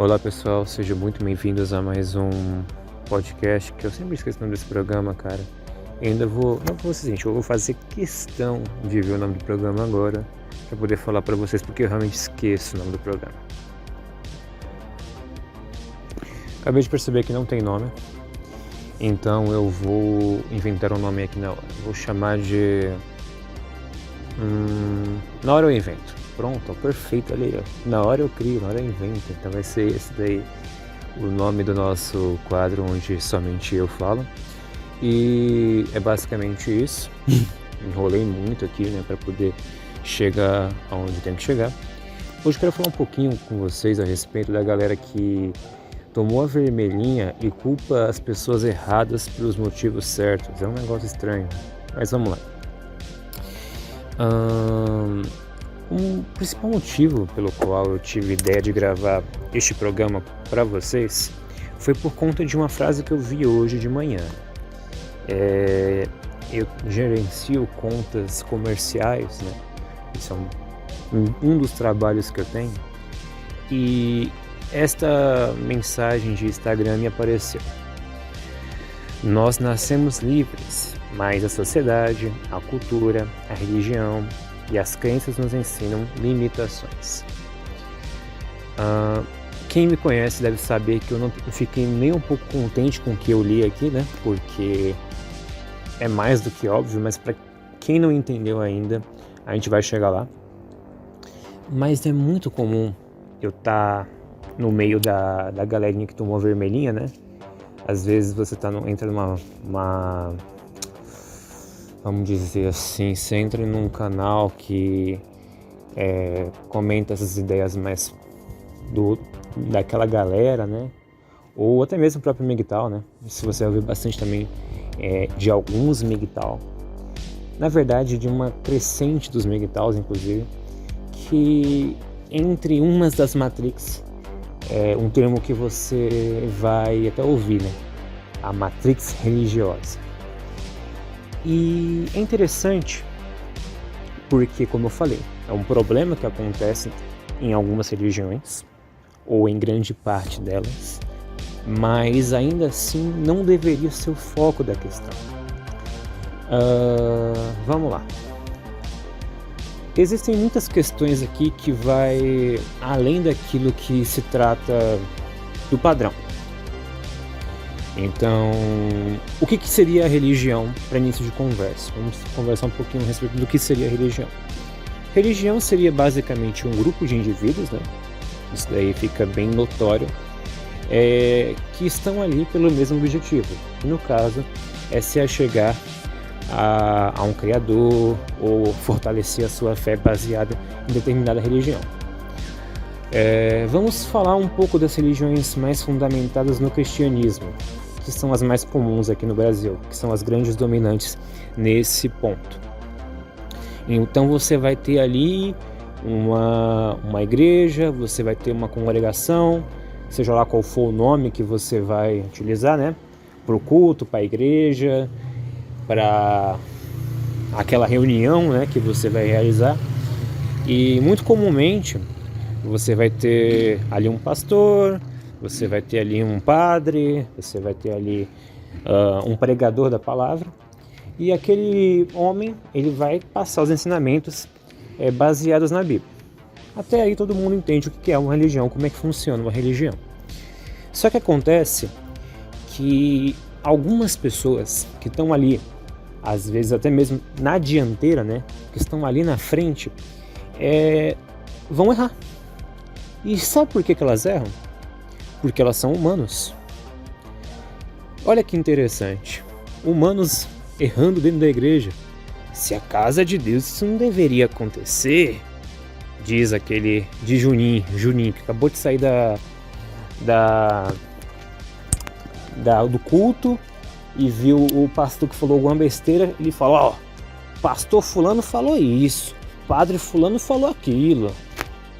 Olá pessoal, sejam muito bem-vindos a mais um podcast, que eu sempre esqueço o nome desse programa, cara. Eu vou fazer questão de ver o nome do programa agora, pra poder falar pra vocês, porque eu realmente esqueço o nome do programa. Acabei de perceber que não tem nome, então eu vou inventar um nome aqui na hora. Vou chamar de... Na hora eu invento. Pronto, perfeito, olha aí, ó. Na hora eu crio, na hora eu invento. Então vai ser esse daí o nome do nosso quadro, onde somente eu falo. E é basicamente isso. Enrolei muito aqui, né, para poder chegar aonde tem que chegar. Hoje eu quero falar um pouquinho com vocês a respeito da galera que tomou a vermelhinha e culpa as pessoas erradas pelos motivos certos. É um negócio estranho, mas vamos lá. O principal motivo pelo qual eu tive ideia de gravar este programa para vocês foi por conta de uma frase que eu vi hoje de manhã. Eu gerencio contas comerciais, né? Isso é um dos trabalhos que eu tenho. E esta mensagem de Instagram me apareceu. Nós nascemos livres, mas a sociedade, a cultura, a religião e as crenças nos ensinam limitações. Quem me conhece deve saber que eu não fiquei nem um pouco contente com o que eu li aqui, né? Porque é mais do que óbvio, mas para quem não entendeu ainda, a gente vai chegar lá. Mas é muito comum eu estar no meio da galerinha que tomou a vermelhinha, né? Às vezes você entra numa vamos dizer assim, você entra num canal que comenta essas ideias mais daquela galera, né? Ou até mesmo o próprio MGTOW, né? Se você ouvir bastante também de alguns MGTOW. Na verdade, de uma crescente dos MGTOWs, inclusive, que entre umas das Matrix, um termo que você vai até ouvir, né? A Matrix religiosa. E é interessante porque, como eu falei, é um problema que acontece em algumas religiões, ou em grande parte delas, mas ainda assim não deveria ser o foco da questão. Vamos lá. Existem muitas questões aqui que vai além daquilo que se trata do padrão. Então, o que seria a religião para início de conversa? Vamos conversar um pouquinho a respeito do que seria a religião. Religião seria basicamente um grupo de indivíduos, né? Isso daí fica bem notório, que estão ali pelo mesmo objetivo. No caso, é se achegar a um criador ou fortalecer a sua fé baseada em determinada religião. Vamos falar um pouco das religiões mais fundamentadas no cristianismo, que são as mais comuns aqui no Brasil, que são as grandes dominantes nesse ponto. Então você vai ter ali uma igreja, você vai ter uma congregação, seja lá qual for o nome que você vai utilizar, né? Para o culto, para a igreja, para aquela reunião, né, que você vai realizar. E muito comumente você vai ter ali um pastor, você vai ter ali um padre, você vai ter ali um pregador da palavra, e aquele homem ele vai passar os ensinamentos baseados na Bíblia. Até aí todo mundo entende o que é uma religião, como é que funciona uma religião. Só que acontece que algumas pessoas que estão ali, às vezes até mesmo na dianteira, né, que estão ali na frente, vão errar. E sabe por que elas erram? Porque elas são humanos. Olha que interessante. Humanos errando dentro da igreja. Se a casa de Deus, isso não deveria acontecer, diz aquele de Juninho, que acabou de sair do culto e viu o pastor que falou alguma besteira. Ele fala: pastor fulano falou isso, padre fulano falou aquilo.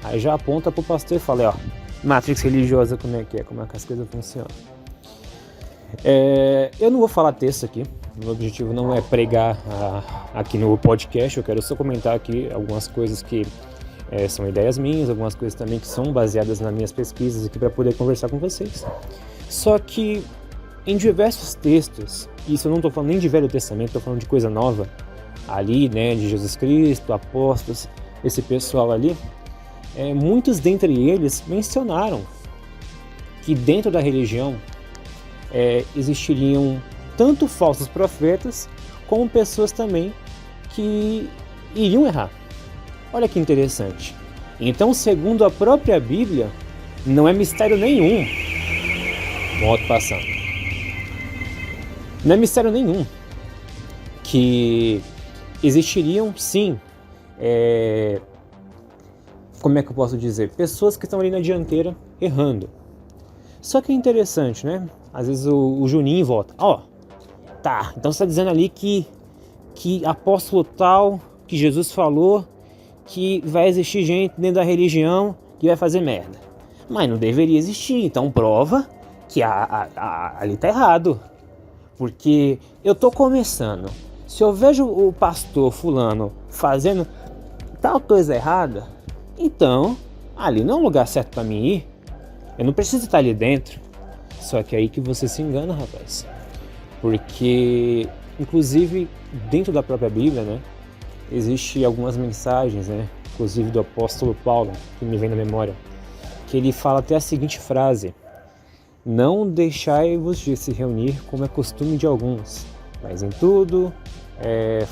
Aí já aponta pro pastor e fala: Matrix religiosa, como é que as coisas funcionam. Eu não vou falar texto aqui, meu objetivo não é pregar aqui no podcast, eu quero só comentar aqui algumas coisas que São ideias minhas, algumas coisas também que são baseadas nas minhas pesquisas aqui para poder conversar com vocês. Só que em diversos textos, isso eu não estou falando nem de Velho Testamento, estou falando de coisa nova, ali, né, de Jesus Cristo, apóstolos, esse pessoal ali, muitos dentre eles mencionaram que dentro da religião existiriam tanto falsos profetas, como pessoas também que iriam errar. Olha que interessante. Então, segundo a própria Bíblia, não é mistério nenhum. Moto passando. Não é mistério nenhum que existiriam, sim, como é que eu posso dizer? Pessoas que estão ali na dianteira errando. Só que é interessante, né? Às vezes o Juninho volta. Tá, então você está dizendo ali que apóstolo tal, que Jesus falou que vai existir gente dentro da religião que vai fazer merda. Mas não deveria existir, então prova que ali tá errado. Porque eu tô começando. Se eu vejo o pastor fulano fazendo tal coisa errada, então ali não é um lugar certo para mim ir. Eu não preciso estar ali dentro. Só que é aí que você se engana, rapaz. Porque, inclusive, dentro da própria Bíblia, né, existe algumas mensagens, né, inclusive do apóstolo Paulo, que me vem na memória, que ele fala até a seguinte frase: não deixai-vos de se reunir como é costume de alguns, mas em tudo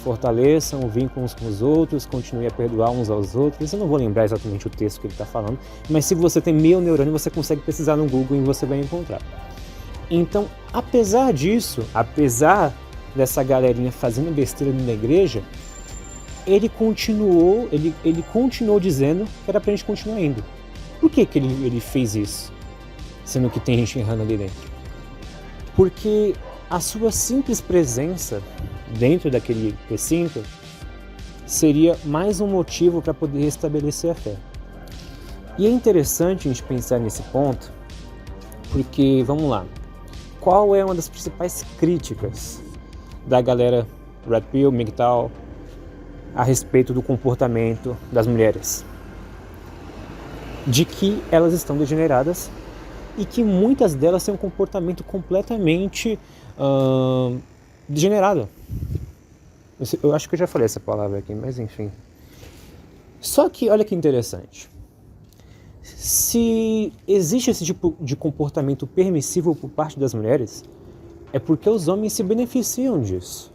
fortaleçam o vínculo uns com os outros, continuem a perdoar uns aos outros. Eu não vou lembrar exatamente o texto que ele está falando, mas se você tem meio neurônio, você consegue pesquisar no Google e você vai encontrar. Então, apesar disso, apesar dessa galerinha fazendo besteira na igreja, ele continuou dizendo que era pra gente continuar indo. Por que ele fez isso? Sendo que tem gente errando ali dentro. Porque a sua simples presença dentro daquele recinto seria mais um motivo para poder restabelecer a fé. E é interessante a gente pensar nesse ponto, porque, vamos lá, qual é uma das principais críticas da galera Red Pill, MGTOW, a respeito do comportamento das mulheres? De que elas estão degeneradas e que muitas delas têm um comportamento completamente degenerado. Eu acho que eu já falei essa palavra aqui, mas enfim. Só que olha que interessante. Se existe esse tipo de comportamento permissivo por parte das mulheres, é porque os homens se beneficiam disso.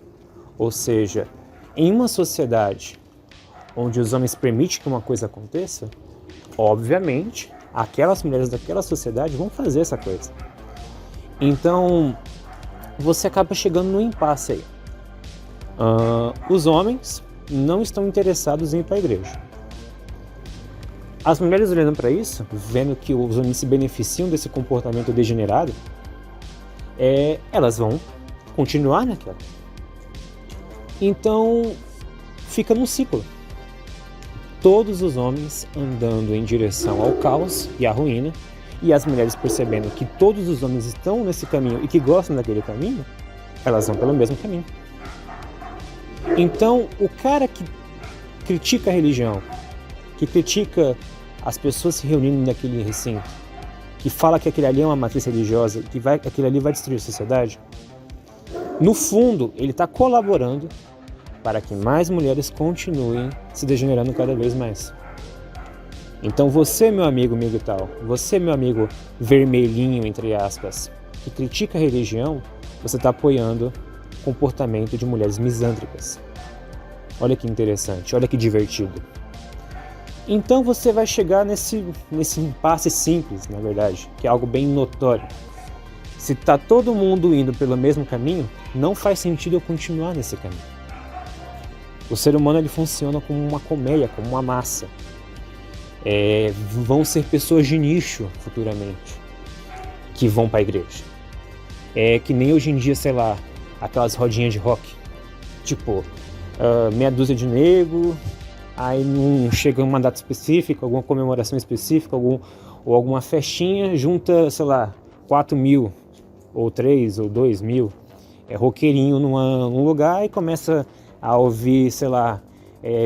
Ou seja, em uma sociedade onde os homens permitem que uma coisa aconteça, obviamente, aquelas mulheres daquela sociedade vão fazer essa coisa. Então, você acaba chegando no impasse aí. Os homens não estão interessados em ir para a igreja. As mulheres olhando para isso, vendo que os homens se beneficiam desse comportamento degenerado, elas vão continuar naquela. Então, fica num ciclo. Todos os homens andando em direção ao caos e à ruína, e as mulheres percebendo que todos os homens estão nesse caminho e que gostam daquele caminho, elas vão pelo mesmo caminho. Então, o cara que critica a religião, que critica as pessoas se reunindo naquele recinto, que fala que aquele ali é uma matriz religiosa, que aquele ali vai destruir a sociedade, no fundo, ele está colaborando para que mais mulheres continuem se degenerando cada vez mais. Então você, meu amigo MGTOW, você, meu amigo vermelhinho, entre aspas, que critica a religião, você está apoiando o comportamento de mulheres misândricas. Olha que interessante, olha que divertido. Então você vai chegar nesse impasse simples, na verdade, que é algo bem notório. Se está todo mundo indo pelo mesmo caminho, não faz sentido eu continuar nesse caminho. O ser humano ele funciona como uma colmeia, como uma massa. Vão ser pessoas de nicho futuramente que vão para a igreja. Que nem hoje em dia, sei lá, aquelas rodinhas de rock. Tipo, meia dúzia de nego, aí não chega uma data específica, alguma comemoração específica, ou alguma festinha, junta, sei lá, 4.000, ou 3, ou 2.000 roqueirinho num lugar e começa a ouvir, sei lá,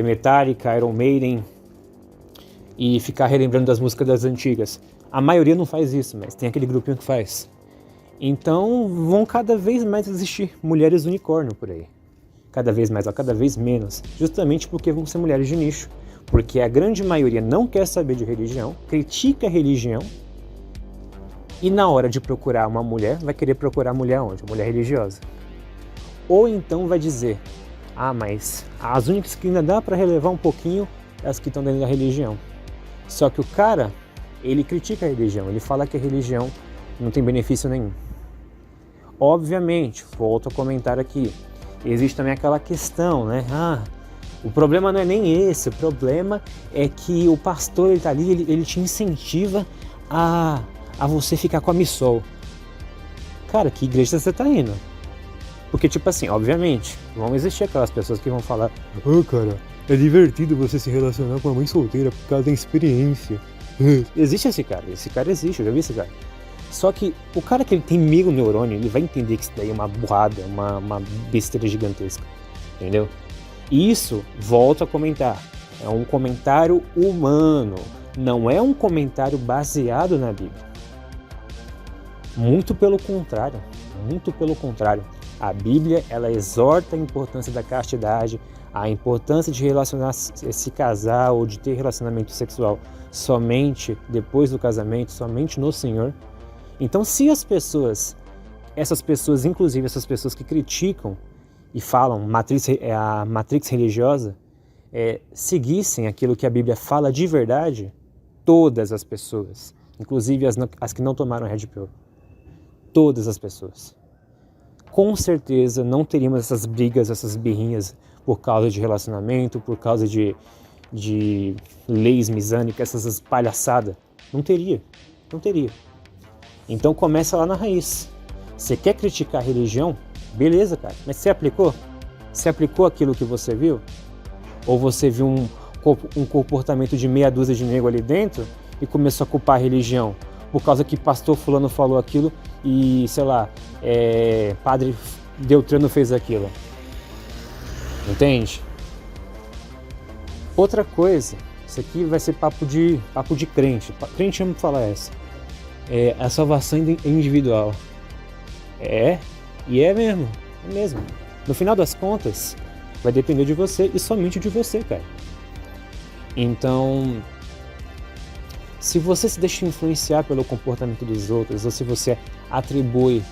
Metallica, Iron Maiden, e ficar relembrando das músicas das antigas. A maioria não faz isso, mas tem aquele grupinho que faz. Então vão cada vez mais existir mulheres unicórnio por aí. Cada vez mais ou cada vez menos. Justamente porque vão ser mulheres de nicho. Porque a grande maioria não quer saber de religião, critica a religião, e na hora de procurar uma mulher, vai querer procurar mulher onde? Mulher religiosa. Ou então vai dizer, mas as únicas que ainda dá para relevar um pouquinho é as que estão dentro da religião. Só que o cara, ele critica a religião, ele fala que a religião não tem benefício nenhum. Obviamente, volto a comentar aqui, existe também aquela questão, né? O problema não é nem esse, o problema é que o pastor ele tá ali, ele te incentiva a você ficar com a missol. Cara, que igreja você tá indo? Porque, tipo assim, obviamente, vão existir aquelas pessoas que vão falar cara, é divertido você se relacionar com uma mãe solteira porque ela tem experiência. Existe esse cara existe, eu já vi esse cara. Só que o cara que ele tem meio neurônio, ele vai entender que isso daí é uma burrada, uma besteira gigantesca, entendeu? Isso, volto a comentar, é um comentário humano, não é um comentário baseado na Bíblia. Muito pelo contrário. A Bíblia, ela exorta a importância da castidade, a importância de se casar ou de ter relacionamento sexual somente depois do casamento, somente no Senhor. Então, se essas pessoas, inclusive essas pessoas que criticam e falam a matrix religiosa, seguissem aquilo que a Bíblia fala de verdade, todas as pessoas, inclusive as que não tomaram Red Pill, todas as pessoas, com certeza não teríamos essas brigas, essas birrinhas por causa de relacionamento, por causa de leis misânicas, essas palhaçadas. Não teria. Então começa lá na raiz. Você quer criticar a religião? Beleza, cara. Mas você aplicou? Você aplicou aquilo que você viu? Ou você viu um comportamento de meia dúzia de nego ali dentro e começou a culpar a religião? Por causa que pastor fulano falou aquilo e, sei lá, padre Deltrano fez aquilo. Entende? Outra coisa, isso aqui vai ser papo de crente. Crente ama falar essa. A salvação individual. E é mesmo. No final das contas, vai depender de você e somente de você, cara. Então, se você se deixa influenciar pelo comportamento dos outros, ou se você atribui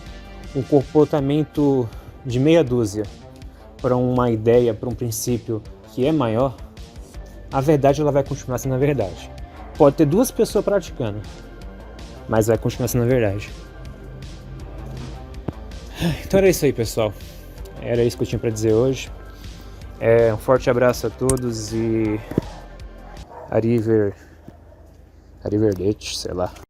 um comportamento de meia dúzia para uma ideia, para um princípio que é maior, a verdade ela vai continuar sendo a verdade. Pode ter duas pessoas praticando, mas vai continuar sendo a verdade. Então era isso aí, pessoal. Era isso que eu tinha para dizer hoje. Um forte abraço a todos e arrivederci, sei lá.